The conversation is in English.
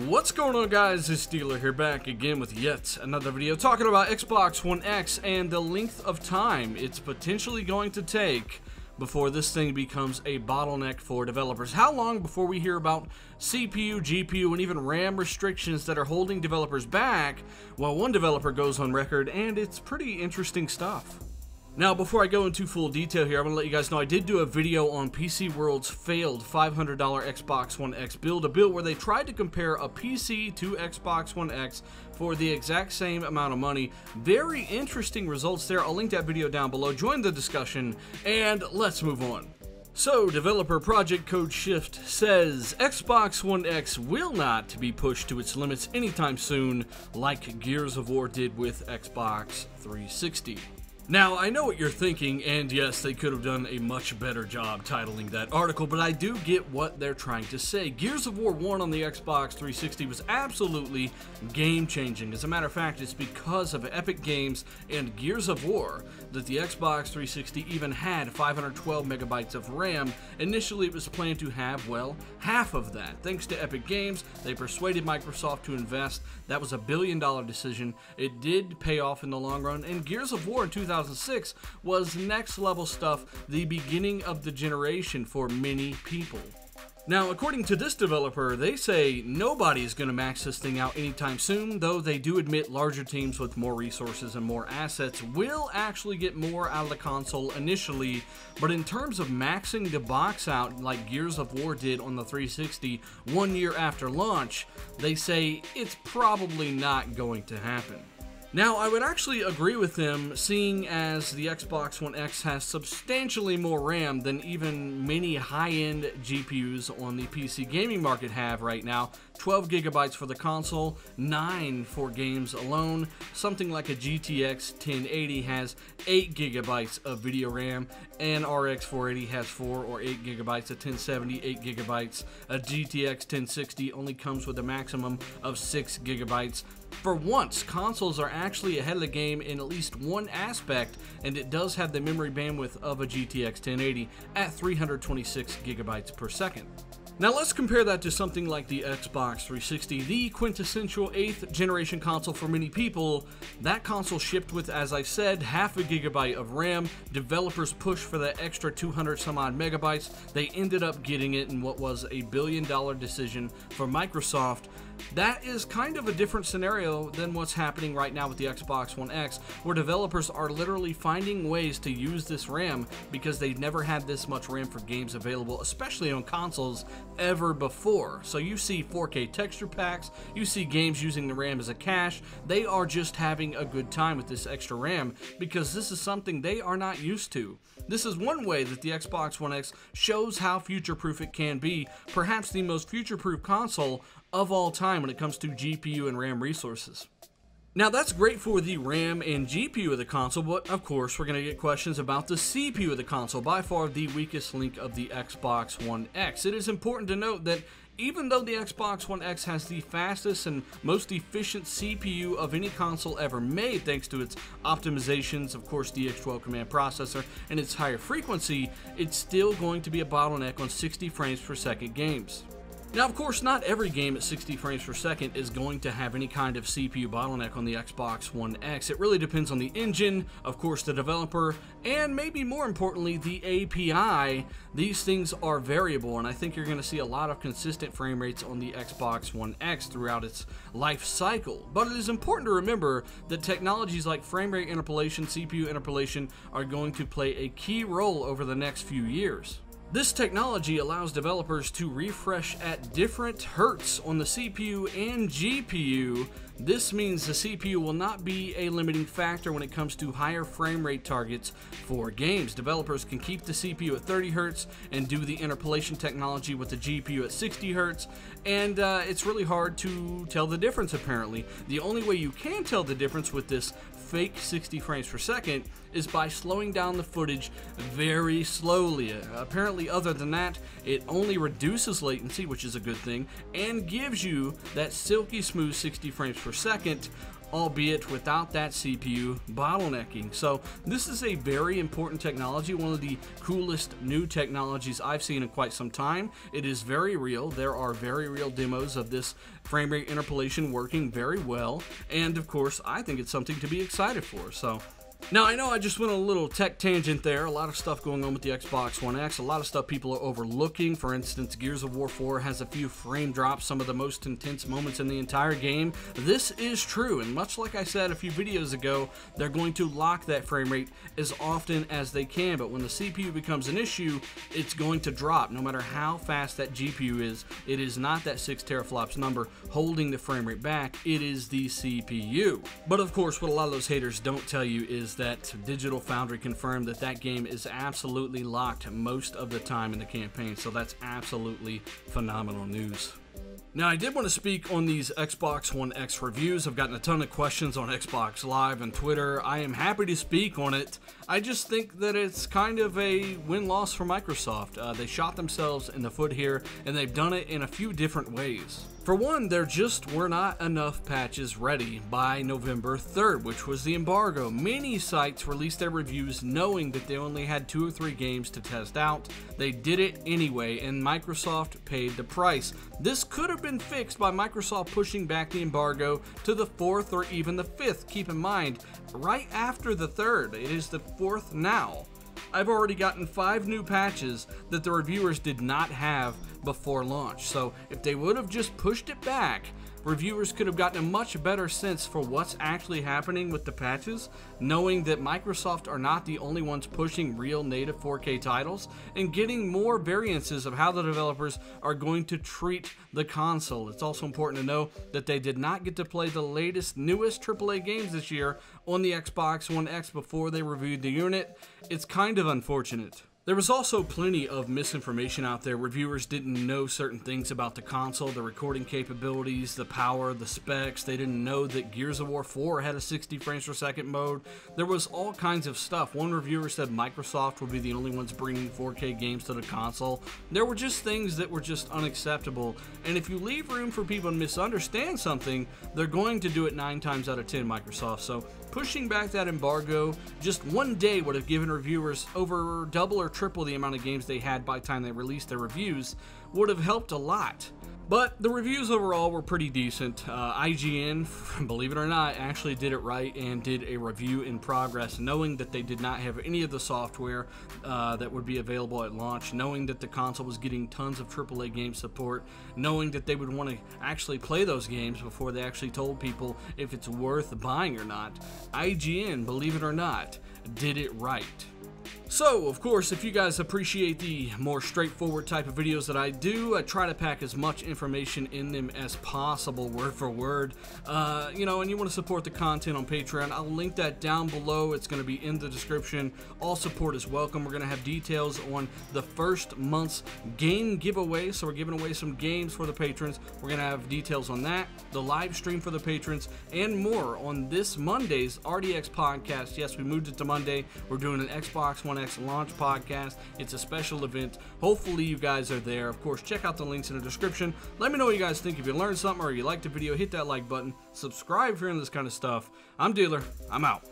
What's going on, guys? It's Steeler here, back again with yet another video talking about Xbox One X and the length of time it's potentially going to take before this thing becomes a bottleneck for developers. How long before we hear about CPU, GPU, and even RAM restrictions that are holding developers back while one developer goes on record, and it's pretty interesting stuff. Now, before I go into full detail here, I'm going to let you guys know I did do a video on PC World's failed $500 Xbox One X build, a build where they tried to compare a PC to Xbox One X for the exact same amount of money. Very interesting results there. I'll link that video down below. Join the discussion, and let's move on. So, developer Project Code Shift says Xbox One X will not be pushed to its limits anytime soon, like Gears of War did with Xbox 360. Now, I know what you're thinking, and yes, they could have done a much better job titling that article, but I do get what they're trying to say. Gears of War 1 on the Xbox 360 was absolutely game-changing. As a matter of fact, it's because of Epic Games and Gears of War that the Xbox 360 even had 512 megabytes of RAM. Initially, it was planned to have, well, half of that. Thanks to Epic Games, they persuaded Microsoft to invest. That was a billion-dollar decision. It did pay off in the long run, and Gears of War in 2006 was next level stuff, the beginning of the generation for many people. Now, according to this developer, they say nobody is going to max this thing out anytime soon, though they do admit larger teams with more resources and more assets will actually get more out of the console initially, but in terms of maxing the box out like Gears of War did on the 360 1 year after launch, they say it's probably not going to happen. Now, I would actually agree with them, seeing as the Xbox One X has substantially more RAM than even many high-end GPUs on the PC gaming market have right now. 12 gigabytes for the console, 9 for games alone. Something like a GTX 1080 has 8 gigabytes of video RAM, and RX 480 has 4 or 8 gigabytes, a 1070, 8 gigabytes. A GTX 1060 only comes with a maximum of 6 gigabytes. For once, consoles are actually ahead of the game in at least one aspect, and it does have the memory bandwidth of a GTX 1080 at 326 gigabytes per second. Now let's compare that to something like the Xbox 360, the quintessential 8th generation console for many people. That console shipped with, as I said, half a gigabyte of RAM. Developers pushed for that extra 200 some odd megabytes. They ended up getting it in what was a billion-dollar decision for Microsoft. That is kind of a different scenario than what's happening right now with the Xbox One X, where developers are literally finding ways to use this RAM because they've never had this much RAM for games available, especially on consoles, ever before. So you see 4K texture packs, you see games using the RAM as a cache. They are just having a good time with this extra RAM because this is something they are not used to. This is one way that the Xbox One X shows how future-proof it can be, perhaps the most future-proof console of all time when it comes to GPU and RAM resources. Now, that's great for the RAM and GPU of the console, but of course we're going to get questions about the CPU of the console, by far the weakest link of the Xbox One X. It is important to note that even though the Xbox One X has the fastest and most efficient CPU of any console ever made thanks to its optimizations, of course the DX12 command processor, and its higher frequency, it's still going to be a bottleneck on 60 frames per second games. Now, of course, not every game at 60 frames per second is going to have any kind of CPU bottleneck on the Xbox One X. It really depends on the engine, of course, the developer, and maybe more importantly, the API. These things are variable, and I think you're going to see a lot of consistent frame rates on the Xbox One X throughout its life cycle. But it is important to remember that technologies like frame rate interpolation, CPU interpolation are going to play a key role over the next few years. This technology allows developers to refresh at different hertz on the CPU and GPU. This means the CPU will not be a limiting factor when it comes to higher frame rate targets for games. Developers can keep the CPU at 30 Hz and do the interpolation technology with the GPU at 60 Hz, and it's really hard to tell the difference apparently. The only way you can tell the difference with this fake 60 frames per second is by slowing down the footage very slowly. Apparently, other than that, it only reduces latency, which is a good thing, and gives you that silky smooth 60 frames per second albeit without that CPU bottlenecking. So this is a very important technology, one of the coolest new technologies I've seen in quite some time. It is very real. There are very real demos of this frame rate interpolation working very well, and of course I think it's something to be excited for. So now, I know I just went on a little tech tangent there. A lot of stuff going on with the Xbox One X. A lot of stuff people are overlooking. For instance, Gears of War 4 has a few frame drops, some of the most intense moments in the entire game. This is true, and much like I said a few videos ago, they're going to lock that frame rate as often as they can. But when the CPU becomes an issue, it's going to drop. No matter how fast that GPU is, it is not that 6 teraflops number holding the frame rate back. It is the CPU. But of course, what a lot of those haters don't tell you is that Digital Foundry confirmed that that game is absolutely locked most of the time in the campaign, so that's absolutely phenomenal news. Now, I did want to speak on these Xbox One X reviews. I've gotten a ton of questions on Xbox Live and Twitter. I am happy to speak on it. I just think that it's kind of a win-loss for Microsoft. They shot themselves in the foot here, and they've done it in a few different ways. For one, there just were not enough patches ready by November 3rd, which was the embargo. Many sites released their reviews knowing that they only had 2 or 3 games to test out. They did it anyway, and Microsoft paid the price. This could have been fixed by Microsoft pushing back the embargo to the 4th or even the 5th. Keep in mind, right after the 3rd, it is the 4th now. I've already gotten 5 new patches that the reviewers did not have before launch. So if they would have just pushed it back, reviewers could have gotten a much better sense for what's actually happening with the patches, knowing that Microsoft are not the only ones pushing real native 4K titles, and getting more variances of how the developers are going to treat the console. It's also important to know that they did not get to play the latest, newest AAA games this year on the Xbox One X before they reviewed the unit. It's kind of unfortunate. There was also plenty of misinformation out there. Reviewers didn't know certain things about the console, the recording capabilities, the power, the specs. They didn't know that Gears of War 4 had a 60 frames per second mode. There was all kinds of stuff. One reviewer said Microsoft would be the only ones bringing 4K games to the console. There were just things that were just unacceptable. And if you leave room for people to misunderstand something, they're going to do it 9 times out of 10, Microsoft. So pushing back that embargo just one day would have given reviewers over double or triple the amount of games they had by the time they released their reviews. Would have helped a lot. But the reviews overall were pretty decent. IGN, believe it or not, actually did it right and did a review in progress, knowing that they did not have any of the software that would be available at launch, knowing that the console was getting tons of AAA game support, knowing that they would want to actually play those games before they actually told people if it's worth buying or not. IGN, believe it or not, did it right. So, of course, if you guys appreciate the more straightforward type of videos that I do, I try to pack as much information in them as possible, word for word. And you want to support the content on Patreon, I'll link that down below. It's going to be in the description. All support is welcome. We're going to have details on the first month's game giveaway, so we're giving away some games for the patrons. We're going to have details on that, the live stream for the patrons, and more on this Monday's RDX podcast. Yes, we moved it to Monday. We're doing an Xbox One X launch podcast. It's a special event. Hopefully you guys are there. Of course, check out the links in the description. Let me know what you guys think. If you learned something or you liked the video, hit that like button. Subscribe if you're into this kind of stuff. I'm Dealer. I'm out.